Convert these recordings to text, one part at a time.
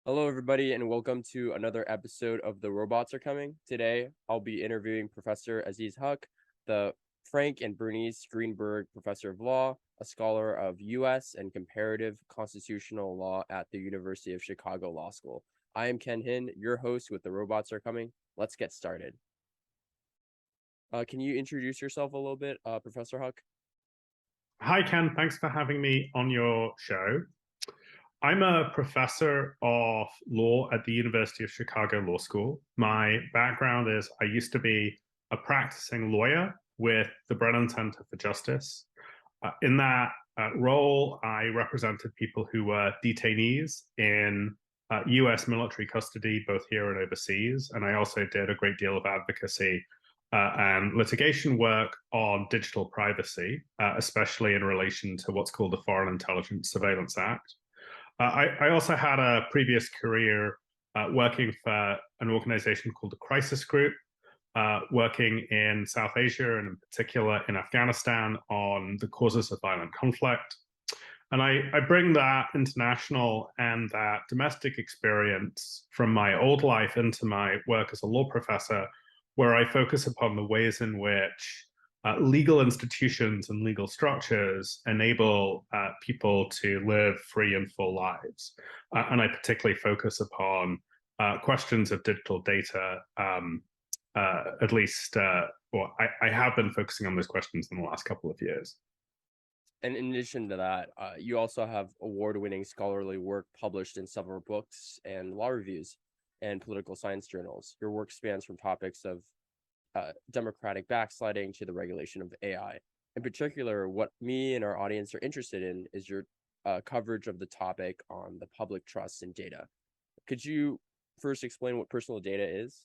Hello, everybody, and welcome to another episode of The Robots Are Coming. Today, I'll be interviewing Professor Aziz Huck, the Frank and Bernice Greenberg Professor of Law, a scholar of U.S. and comparative constitutional law at the University of Chicago Law School. I am Ken Hin, your host with The Robots Are Coming. Let's get started. Can you introduce yourself a little bit, Professor Huck? Hi, Ken. Thanks for having me on your show. I'm a professor of law at the University of Chicago Law School. My background is I used to be a practicing lawyer with the Brennan Center for Justice. In that role, I represented people who were detainees in US military custody, both here and overseas. And I also did a great deal of advocacy and litigation work on digital privacy, especially in relation to what's called the Foreign Intelligence Surveillance Act. I also had a previous career working for an organization called the Crisis Group, working in South Asia and in particular in Afghanistan on the causes of violent conflict. And I bring that international and that domestic experience from my old life into my work as a law professor, where I focus upon the ways in which legal institutions and legal structures enable people to live free and full lives. And I particularly focus upon questions of digital data, at least, well, I have been focusing on those questions in the last couple of years. And in addition to that, you also have award-winning scholarly work published in several books and law reviews and political science journals. Your work spans from topics of democratic backsliding to the regulation of AI. In particular, what me and our audience are interested in is your coverage of the topic on the public trust in data. Could you first explain what personal data is?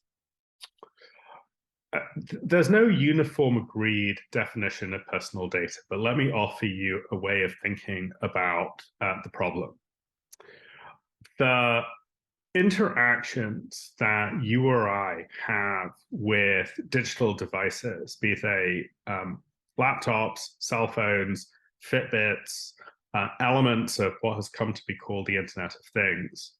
There's no uniform agreed definition of personal data, but let me offer you a way of thinking about the problem. The interactions that you or I have with digital devices, be they laptops, cell phones, Fitbits, elements of what has come to be called the Internet of Things,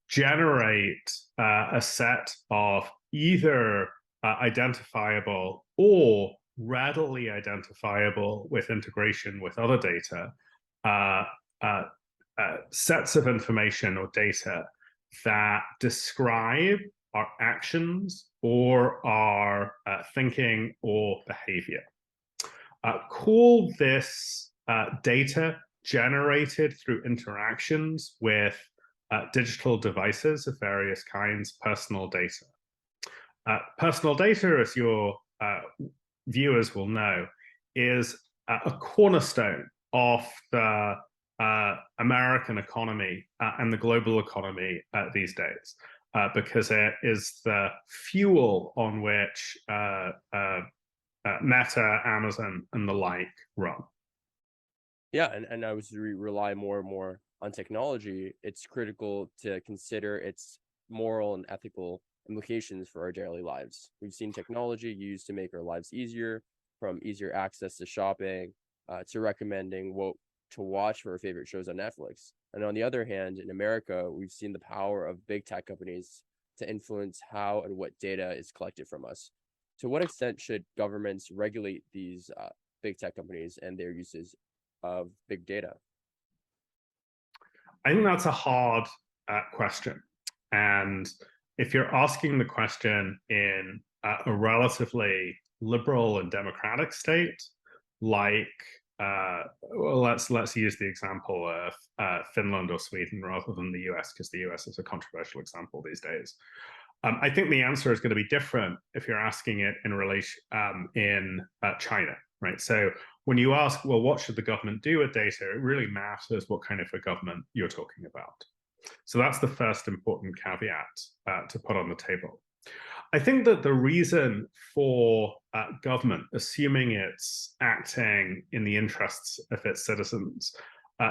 generate a set of either identifiable or readily identifiable with integration with other data, uh, uh, sets of information or data that describe our actions or our thinking or behavior. Call this data generated through interactions with digital devices of various kinds, personal data. Personal data, as your viewers will know, is a cornerstone of the American economy and the global economy these days, because it is the fuel on which Meta, Amazon, and the like run. Yeah, and as we rely more and more on technology, it's critical to consider its moral and ethical implications for our daily lives. We've seen technology used to make our lives easier, from easier access to shopping to recommending what to watch for our favorite shows on Netflix. And on the other hand, in America, we've seen the power of big tech companies to influence how and what data is collected from us. To what extent should governments regulate these big tech companies and their uses of big data? I think that's a hard question. And if you're asking the question in a relatively liberal and democratic state, like well, let's use the example of Finland or Sweden rather than the US, because the US is a controversial example these days. I think the answer is going to be different if you're asking it in relation in China, right? So when you ask, well, what should the government do with data? It really matters what kind of a government you're talking about. So that's the first important caveat to put on the table. I think that the reason for government, assuming it's acting in the interests of its citizens,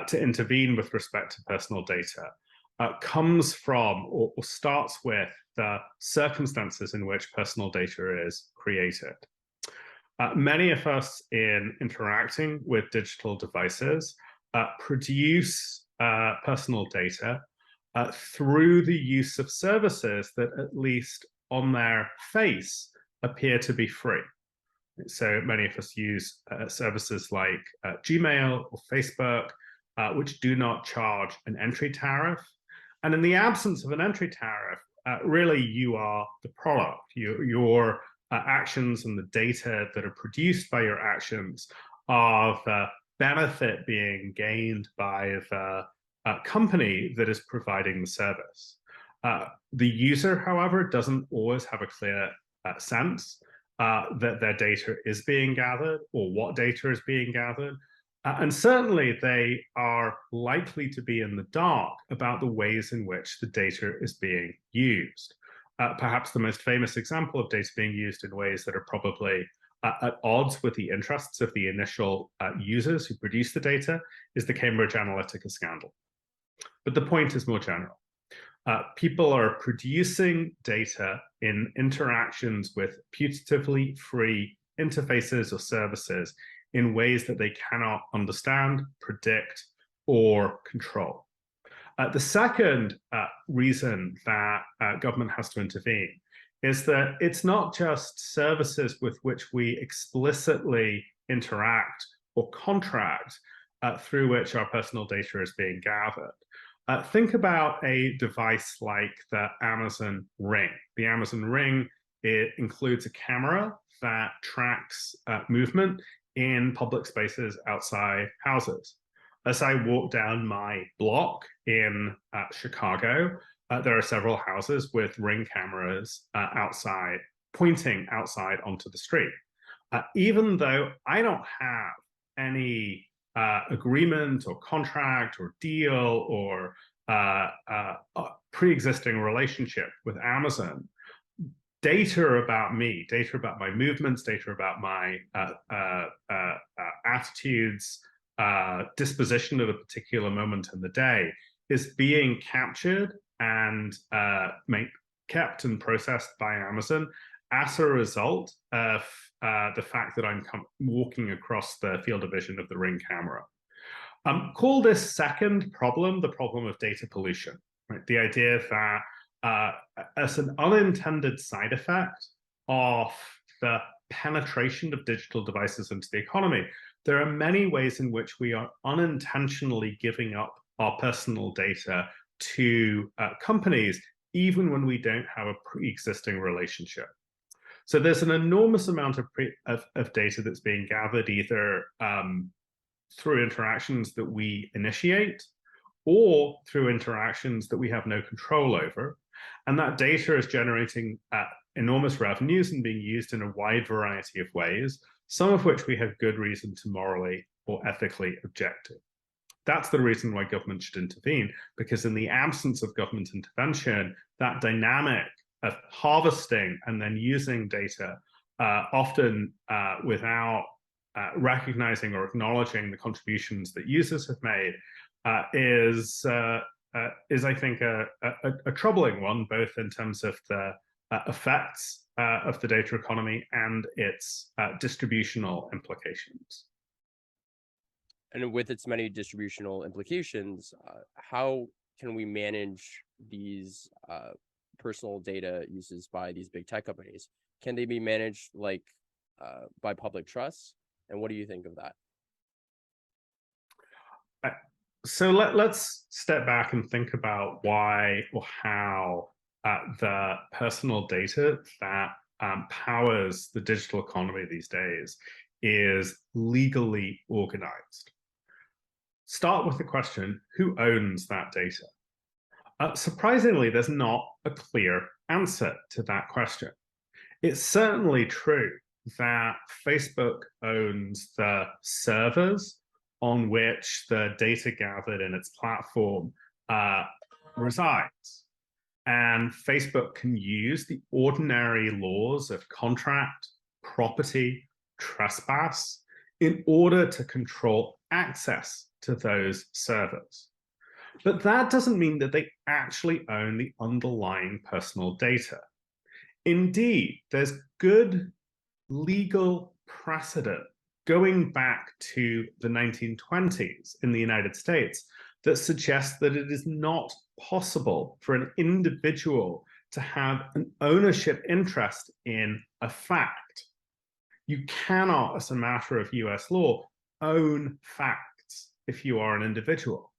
to intervene with respect to personal data comes from or starts with the circumstances in which personal data is created. Many of us in interacting with digital devices produce personal data through the use of services that, at least on their face, appear to be free. So many of us use services like Gmail or Facebook, which do not charge an entry tariff. And in the absence of an entry tariff, really you are the product. Your actions and the data that are produced by your actions are the benefit being gained by the company that is providing the service. The user, however, doesn't always have a clear sense that their data is being gathered or what data is being gathered. And certainly they are likely to be in the dark about the ways in which the data is being used. Perhaps the most famous example of data being used in ways that are probably at odds with the interests of the initial users who produce the data is the Cambridge Analytica scandal. But the point is more general. People are producing data in interactions with putatively free interfaces or services in ways that they cannot understand, predict, or control. The second reason that government has to intervene is that it's not just services with which we explicitly interact or contract through which our personal data is being gathered. Think about a device like the Amazon Ring. The Amazon Ring, it includes a camera that tracks movement in public spaces outside houses. As I walk down my block in Chicago, there are several houses with Ring cameras outside, pointing outside onto the street. Even though I don't have any agreement or contract or deal or pre-existing relationship with Amazon, data about me, data about my movements, data about my attitudes, disposition at a particular moment in the day is being captured and kept and processed by Amazon as a result of the fact that I'm walking across the field of vision of the Ring camera. Call this second problem the problem of data pollution. Right? The idea that as an unintended side effect of the penetration of digital devices into the economy, there are many ways in which we are unintentionally giving up our personal data to companies, even when we don't have a pre-existing relationship. So there's an enormous amount of data that's being gathered either through interactions that we initiate or through interactions that we have no control over. And that data is generating enormous revenues and being used in a wide variety of ways, some of which we have good reason to morally or ethically object to. That's the reason why government should intervene, because in the absence of government intervention, that dynamic of harvesting and then using data, often without recognizing or acknowledging the contributions that users have made, is I think, a troubling one, both in terms of the effects of the data economy and its distributional implications. And with its many distributional implications, how can we manage these personal data uses by these big tech companies? Can they be managed like by public trust? And what do you think of that? So let's step back and think about why or how the personal data that powers the digital economy these days is legally organized. Start with the question, who owns that data? Surprisingly, there's not a clear answer to that question. It's certainly true that Facebook owns the servers on which the data gathered in its platform resides. And Facebook can use the ordinary laws of contract, property, trespass in order to control access to those servers. But that doesn't mean that they actually own the underlying personal data. Indeed, there's good legal precedent going back to the 1920s in the United States that suggests that it is not possible for an individual to have an ownership interest in a fact. You cannot, as a matter of US law, own facts if you are an individual.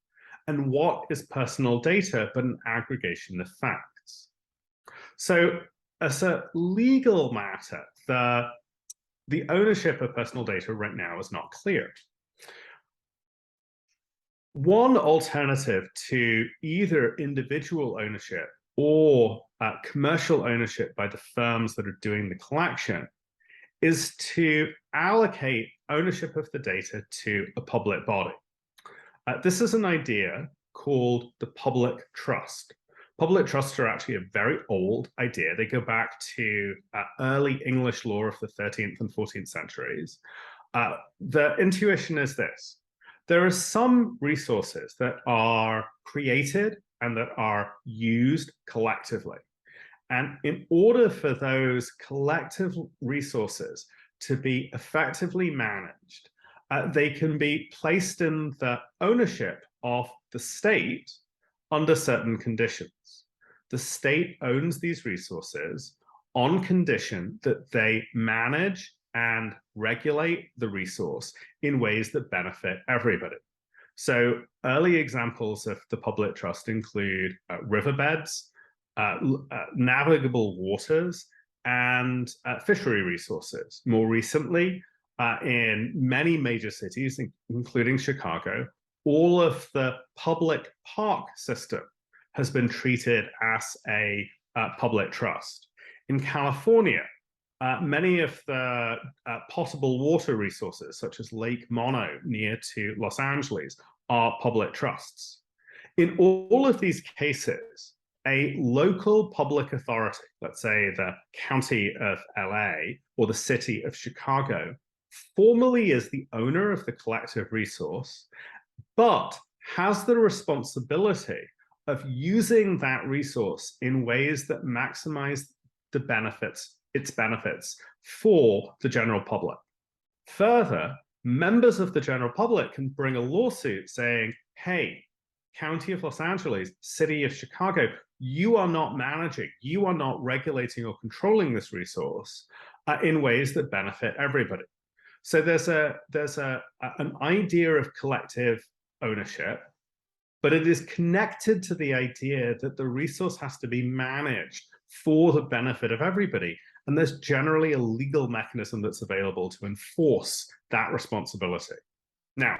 And what is personal data but an aggregation of facts? So, as a legal matter, the ownership of personal data right now is not clear. One alternative to either individual ownership or commercial ownership by the firms that are doing the collection is to allocate ownership of the data to a public body. This is an idea called the public trust. Public trusts are actually a very old idea. They go back to early English law of the 13th and 14th centuries. The intuition is this. There are some resources that are created and that are used collectively. And in order for those collective resources to be effectively managed, they can be placed in the ownership of the state under certain conditions. The state owns these resources on condition that they manage and regulate the resource in ways that benefit everybody. So early examples of the public trust include riverbeds, navigable waters, and fishery resources. More recently, in many major cities, including Chicago, all of the public park system has been treated as a public trust. In California, many of the potable water resources, such as Lake Mono near to Los Angeles, are public trusts. In all of these cases, a local public authority, let's say the county of LA or the city of Chicago, formally is the owner of the collective resource, but has the responsibility of using that resource in ways that maximize its benefits for the general public. Further, members of the general public can bring a lawsuit saying, hey, County of Los Angeles, City of Chicago, you are not managing, you are not regulating or controlling this resource in ways that benefit everybody. So there's an idea of collective ownership, but it is connected to the idea that the resource has to be managed for the benefit of everybody. And there's generally a legal mechanism that's available to enforce that responsibility. Now,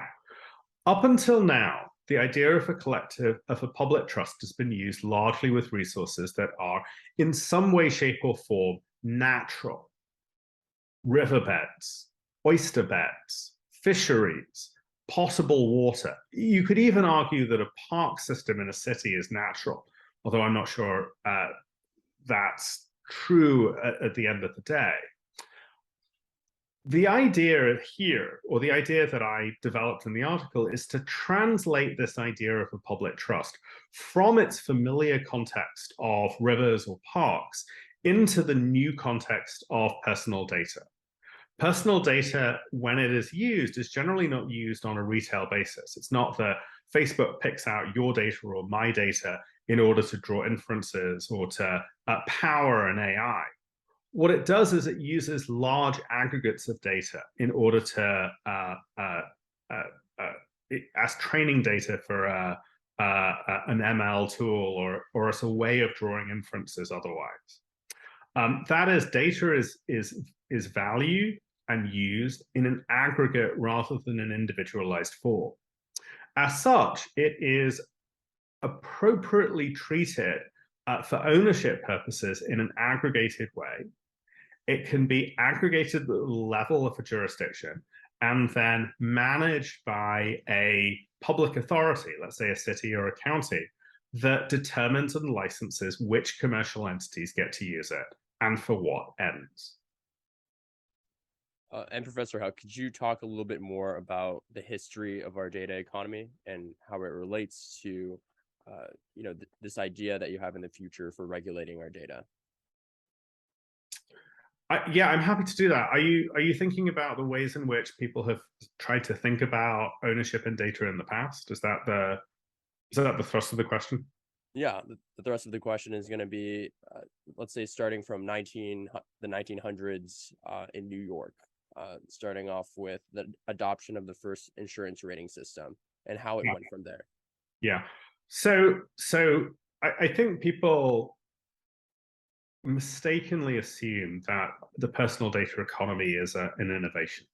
up until now, the idea of a collective, of a public trust has been used largely with resources that are in some way, shape, or form natural. Riverbeds, oyster beds, fisheries, potable water. You could even argue that a park system in a city is natural, although I'm not sure that's true at the end of the day. The idea here, or the idea that I developed in the article, is to translate this idea of a public trust from its familiar context of rivers or parks into the new context of personal data. Personal data, when it is used, is generally not used on a retail basis. It's not that Facebook picks out your data or my data in order to draw inferences or to power an AI. What it does is it uses large aggregates of data in order to, as training data for an ML tool or as a way of drawing inferences otherwise. That is, data is valued and used in an aggregate rather than an individualized form. As such, it is appropriately treated for ownership purposes in an aggregated way. It can be aggregated at the level of a jurisdiction and then managed by a public authority, let's say a city or a county, that determines and licenses which commercial entities get to use it and for what ends. And Professor Howe, could you talk a little bit more about the history of our data economy and how it relates to, this idea that you have in the future for regulating our data? Yeah, I'm happy to do that. Are you thinking about the ways in which people have tried to think about ownership in data in the past? Is that the Is that the thrust of the question? Yeah, the rest of the question is going to be, let's say, starting from the 1900s in New York, starting off with the adoption of the first insurance rating system and how it Yeah. went from there. Yeah. So I think people mistakenly assume that the personal data economy is an innovation.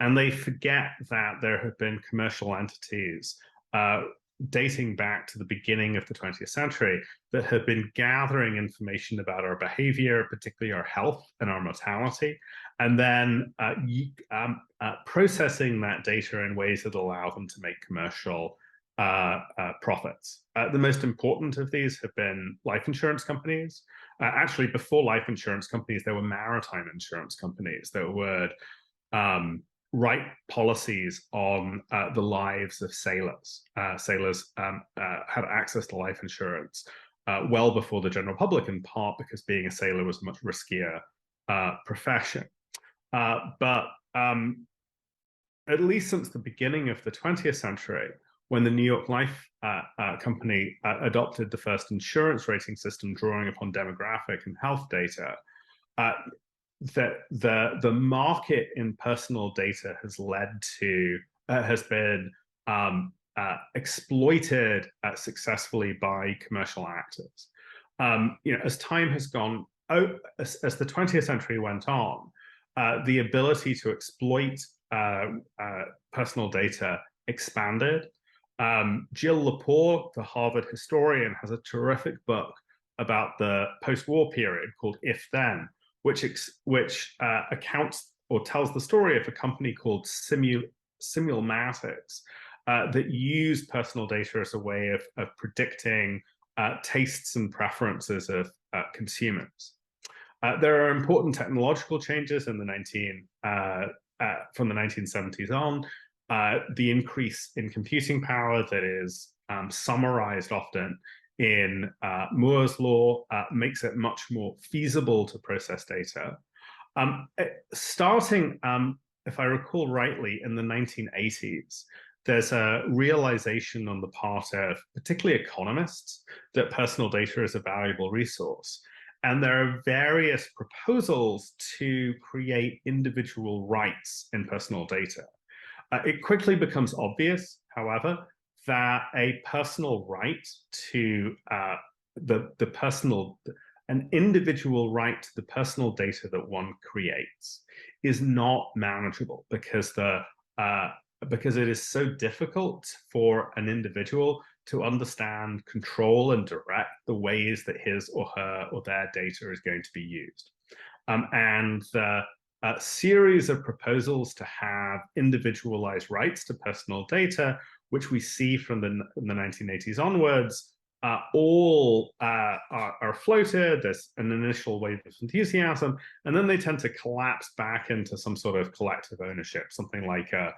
And they forget that there have been commercial entities dating back to the beginning of the 20th century that have been gathering information about our behavior, particularly our health and our mortality, and then processing that data in ways that allow them to make commercial profits. The most important of these have been life insurance companies. Actually, before life insurance companies, there were maritime insurance companies that would write policies on the lives of sailors. Sailors had access to life insurance well before the general public, in part because being a sailor was a much riskier profession. But at least since the beginning of the 20th century, when the New York Life Company adopted the first insurance rating system drawing upon demographic and health data, that the market in personal data has been exploited successfully by commercial actors. As time has gone, as the 20th century went on, the ability to exploit personal data expanded. Jill Lepore, the Harvard historian, has a terrific book about the post-war period called If Then, which accounts or tells the story of a company called Simulmatics that used personal data as a way of predicting tastes and preferences of consumers. There are important technological changes in from the 1970s on. The increase in computing power that is summarized often in Moore's law makes it much more feasible to process data. Starting, if I recall rightly, in the 1980s, there's a realization on the part of particularly economists that personal data is a valuable resource. And there are various proposals to create individual rights in personal data. It quickly becomes obvious, however, that a personal right to an individual right to the personal data that one creates is not manageable because it is so difficult for an individual to understand, control, and direct the ways that his or her or their data is going to be used. And the series of proposals to have individualized rights to personal data, which we see from the 1980s onwards, all are floated. There's an initial wave of enthusiasm, and then they tend to collapse back into some sort of collective ownership, something like a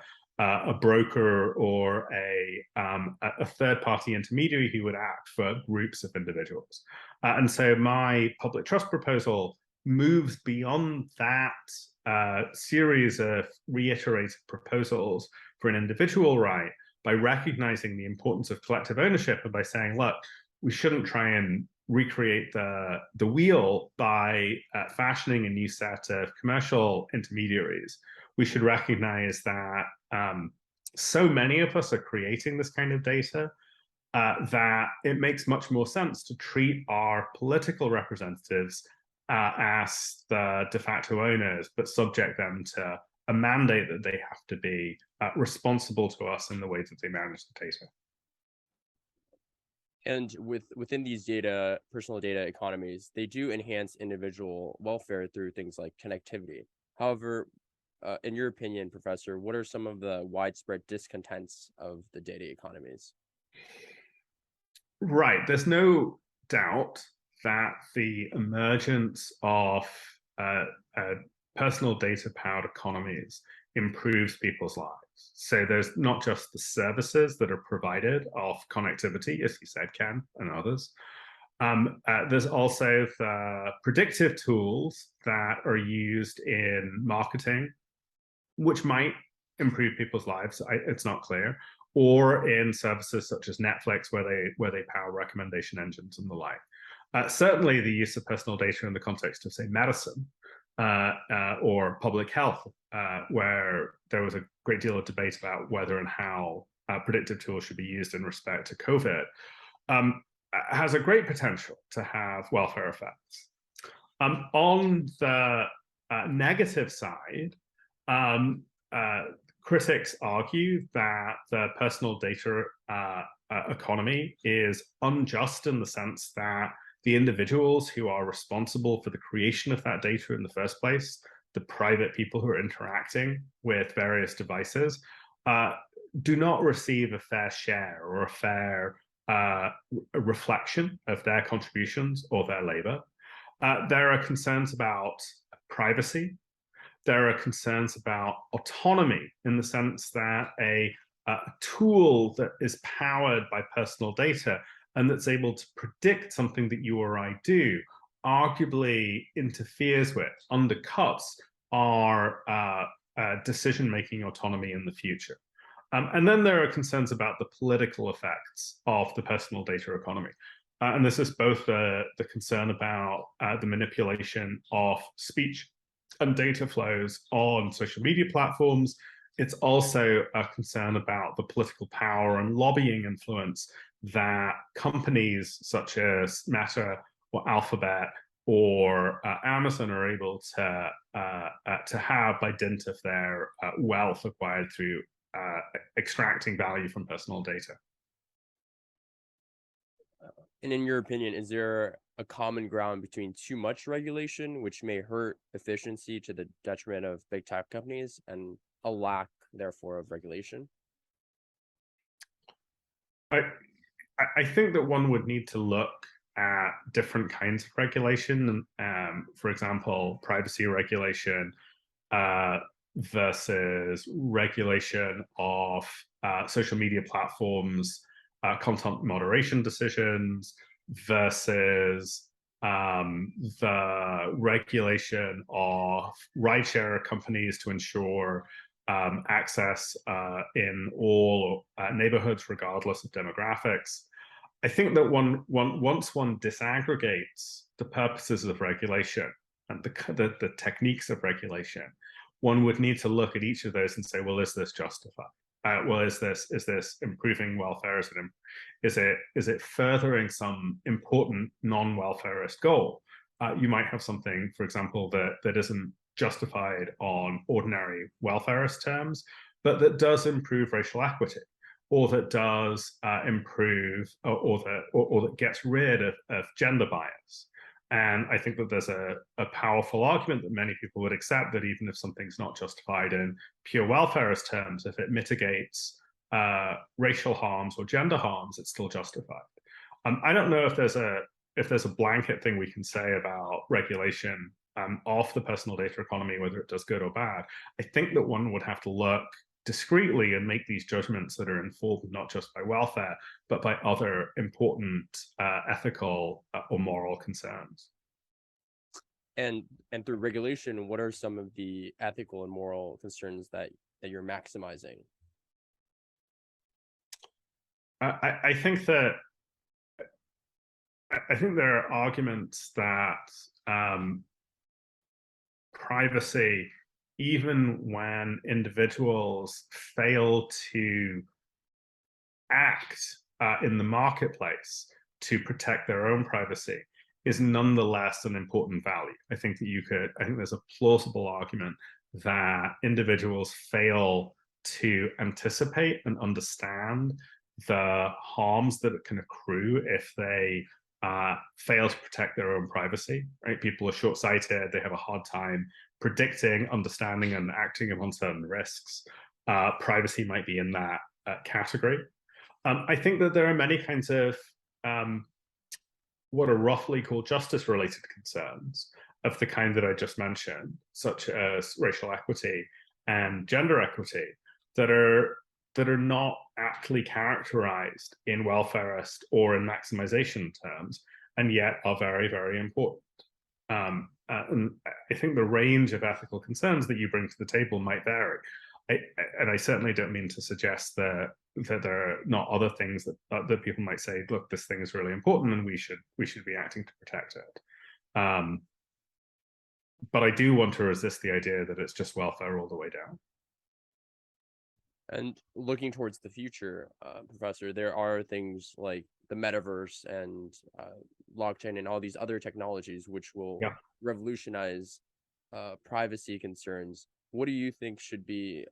broker or a third-party intermediary who would act for groups of individuals. And so my public trust proposal moves beyond that series of reiterated proposals for an individual right by recognizing the importance of collective ownership and by saying, look, we shouldn't try and recreate the wheel by fashioning a new set of commercial intermediaries. We should recognize that so many of us are creating this kind of data that it makes much more sense to treat our political representatives as the de facto owners, but subject them to a mandate that they have to be responsible to us in the way that they manage the data. And within these personal data economies, they do enhance individual welfare through things like connectivity. However, in your opinion, Professor, what are some of the widespread discontents of the data economies? Right. There's no doubt that the emergence of personal data-powered economies improves people's lives. So there's not just the services that are provided of connectivity, as you said, Ken, and others. There's also the predictive tools that are used in marketing, which might improve people's lives. It's not clear. or in services such as Netflix, where they power recommendation engines and the like. Certainly, the use of personal data in the context of, say, medicine or public health, where there was a great deal of debate about whether and how predictive tools should be used in respect to COVID, has a great potential to have welfare effects. On the negative side, critics argue that the personal data economy is unjust in the sense that the individuals who are responsible for the creation of that data in the first place, the private people who are interacting with various devices, do not receive a fair share or a fair reflection of their contributions or their labor. There are concerns about privacy. There are concerns about autonomy in the sense that a tool that is powered by personal data and that's able to predict something that you or I do arguably interferes with, undercuts our decision-making autonomy in the future. And then there are concerns about the political effects of the personal data economy. And this is both the concern about the manipulation of speech and data flows on social media platforms. It's also a concern about the political power and lobbying influence that companies such as Meta or Alphabet or Amazon are able to have by dint of their wealth acquired through extracting value from personal data. And in your opinion, is there a common ground between too much regulation, which may hurt efficiency to the detriment of big tech companies, and a lack, therefore, of regulation? I think that one would need to look at different kinds of regulation. For example, privacy regulation versus regulation of social media platforms, content moderation decisions versus the regulation of rideshare companies to ensure access in all neighborhoods, regardless of demographics. I think that once one disaggregates the purposes of regulation and the techniques of regulation, one would need to look at each of those and say, well, is this justified? Well, is this improving welfare? Is it furthering some important non-welfarist goal? You might have something, for example, that isn't justified on ordinary welfarist terms, but that does improve racial equity, or that does improve, or that gets rid of gender bias. And I think that there's a powerful argument that many people would accept that even if something's not justified in pure welfarist terms, if it mitigates racial harms or gender harms, it's still justified. I don't know if there's a blanket thing we can say about regulation of the personal data economy, whether it does good or bad. I think that one would have to look discreetly and make these judgments that are informed not just by welfare, but by other important ethical or moral concerns. And through regulation, what are some of the ethical and moral concerns that you're maximizing? I think that there are arguments that privacy, even when individuals fail to act in the marketplace to protect their own privacy, is nonetheless an important value. I think there's a plausible argument that individuals fail to anticipate and understand the harms that can accrue if they fail to protect their own privacy, right? People are short-sighted, they have a hard time predicting, understanding, and acting upon certain risks. Privacy might be in that category. I think that there are many kinds of what are roughly called justice-related concerns of the kind that I just mentioned, such as racial equity and gender equity, that are not aptly characterized in welfarist or in maximization terms, and yet are very, very important. And I think the range of ethical concerns that you bring to the table might vary. And I certainly don't mean to suggest that that there are not other things that people might say, look, this thing is really important and we should be acting to protect it. But I do want to resist the idea that it's just welfare all the way down. And looking towards the future, Professor, there are things like the metaverse and blockchain and all these other technologies which will Yeah. revolutionize privacy concerns. What do you think should be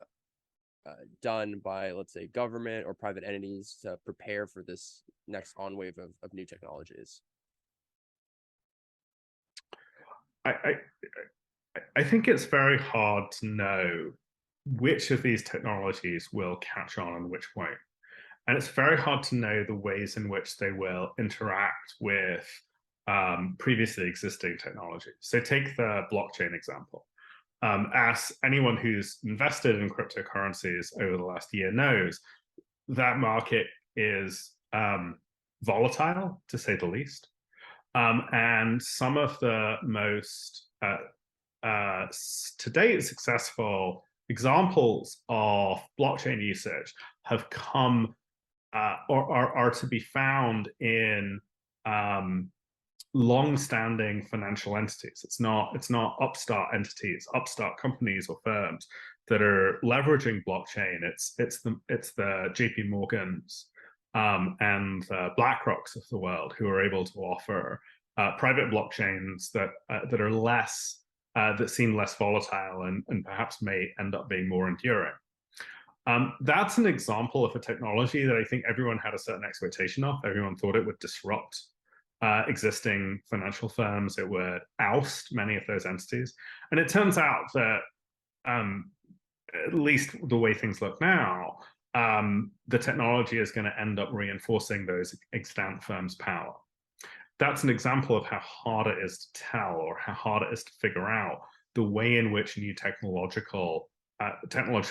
done by, let's say, government or private entities to prepare for this next on wave of new technologies? I, I think it's very hard to know which of these technologies will catch on and which won't. And it's very hard to know the ways in which they will interact with previously existing technologies. So take the blockchain example. As anyone who's invested in cryptocurrencies over the last year knows, that market is volatile, to say the least. And some of the most to date successful examples of blockchain usage have come or are to be found in long-standing financial entities. It's not upstart entities, upstart companies or firms that are leveraging blockchain. It's the JP Morgans and BlackRocks of the world who are able to offer private blockchains that are less that seem less volatile and perhaps may end up being more enduring. That's an example of a technology that I think everyone had a certain expectation of. Everyone thought it would disrupt existing financial firms. It would oust many of those entities. And it turns out that, at least the way things look now, the technology is going to end up reinforcing those extant firms' power. That's an example of how hard it is to tell, or how hard it is to figure out the way in which new technological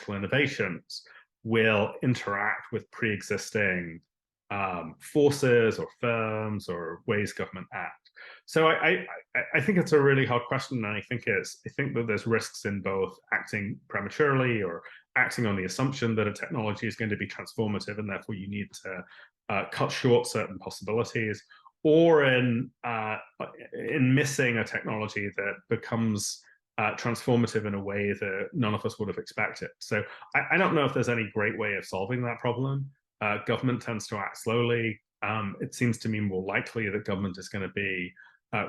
innovations will interact with pre-existing forces or firms or ways government act. So I think it's a really hard question, and I think that there's risks in both acting prematurely or acting on the assumption that a technology is going to be transformative and therefore you need to cut short certain possibilities, or in missing a technology that becomes transformative in a way that none of us would have expected. So I don't know if there's any great way of solving that problem. Government tends to act slowly. It seems to me more likely that government is going to be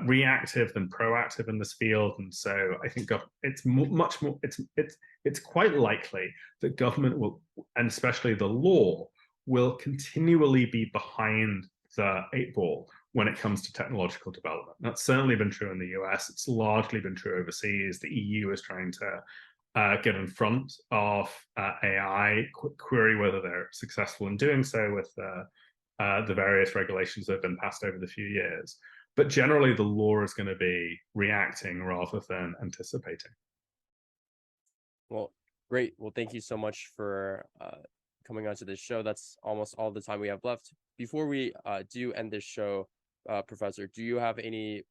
reactive than proactive in this field, and so I think it's much more. It's quite likely that government will, and especially the law, will continually be behind the 8 ball when it comes to technological development. That's certainly been true in the US. It's largely been true overseas. The EU is trying to get in front of AI, query whether they're successful in doing so with the various regulations that have been passed over the few years. But generally, the law is going to be reacting rather than anticipating. Well, great. Well, thank you so much for coming onto this show. That's almost all the time we have left. Before we do end this show, Professor, do you have any,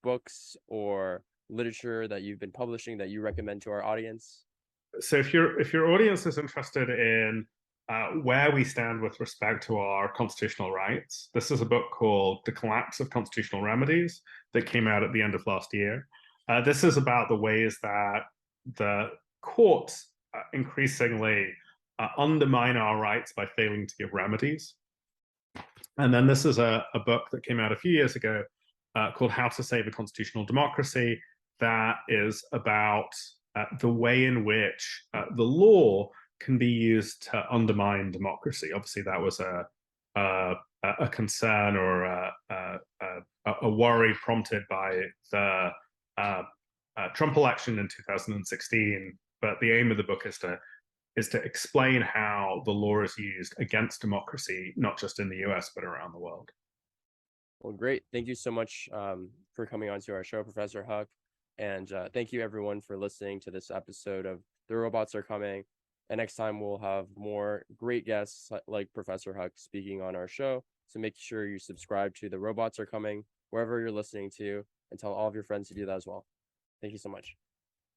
books or literature that you've been publishing that you recommend to our audience? So if your audience is interested in where we stand with respect to our constitutional rights, this is a book called The Collapse of Constitutional Remedies that came out at the end of last year. This is about the ways that the courts increasingly undermine our rights by failing to give remedies. And then this is a book that came out a few years ago called How to Save a Constitutional Democracy, that is about the way in which the law can be used to undermine democracy. Obviously, that was a concern or a worry prompted by the Trump election in 2016. But the aim of the book is to explain how the law is used against democracy, not just in the US, but around the world. Well, great. Thank you so much for coming on to our show, Professor Huck. And thank you, everyone, for listening to this episode of The Robots Are Coming. And next time, we'll have more great guests like Professor Huck speaking on our show. So make sure you subscribe to The Robots Are Coming wherever you're listening to, and tell all of your friends to do that as well. Thank you so much.